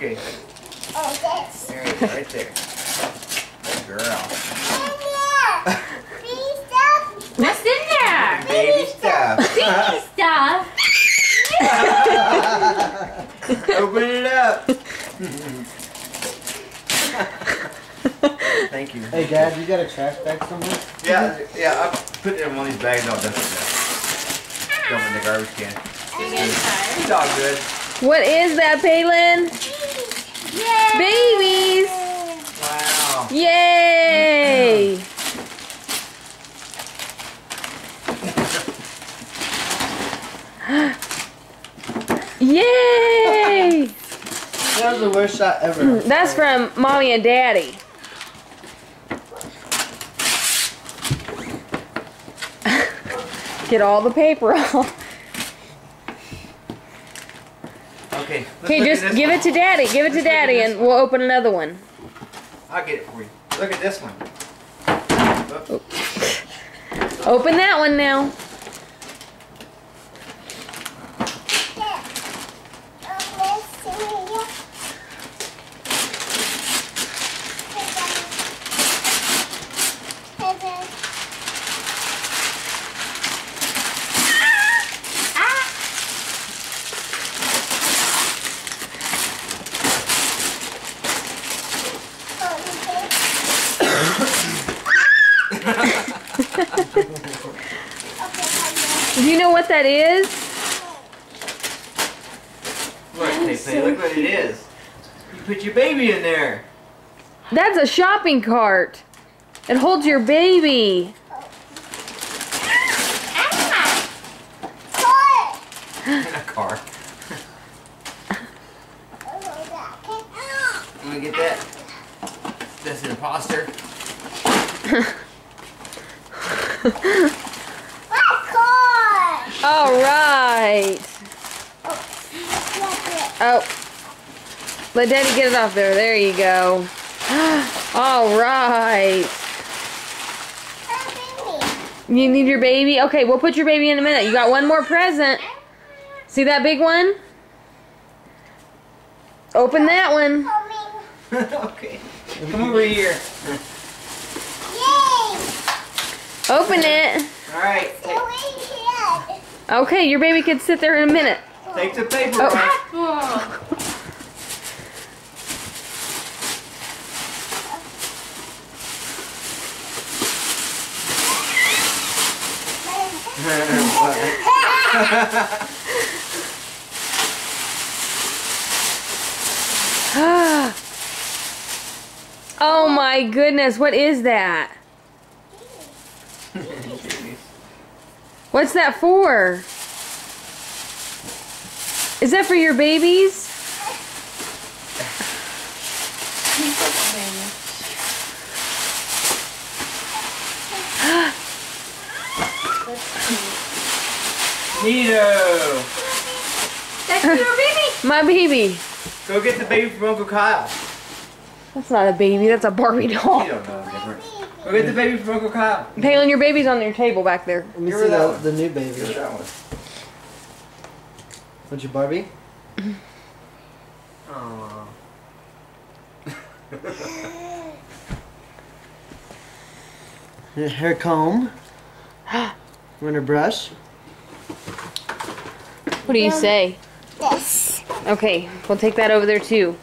Okay. Oh, this. There you go, right there. Good girl. What's in there? Baby stuff. Baby stuff. Open it up. Thank you. Hey, Dad, you got a trash bag somewhere? Yeah, I'll put it in one of these bags. I'll dump it there. Dump it in the garbage can. You guys tired? It's all good. What is that, Palin? Babies! Wow. Yay! Yay! That was the worst shot ever. That's from Mommy and Daddy. Get all the paper off. Okay. Okay, just give it to Daddy. Give it to Daddy, and we'll open another one. I'll get it for you. Look at this one. Open that one now. Do you know what that is? Look, look what it is. You put your baby in there. That's a shopping cart. It holds your baby. A car. Let me get that. That's an imposter. All right. Oh. Let Daddy get it off there. There you go. All right. You need your baby? Okay, we'll put your baby in a minute. You got one more present. See that big one? Open that one. Okay. Come over here. Open it. Alright. Okay, your baby can sit there in a minute. Take the paper Oh. off. Oh my goodness, what is that? What's that for? Is that for your babies? Neato. That's your baby. My baby. Go get the baby from Uncle Kyle. That's not a baby, that's a Barbie doll. You don't know the difference. Go get the baby from Uncle Kyle. Palin, your baby's on your table back there. Let me Give see her that one. the new baby. Give her that one. What's your Barbie? Aww. Hair comb. Want a brush? What do you say? This. Okay, we'll take that over there too.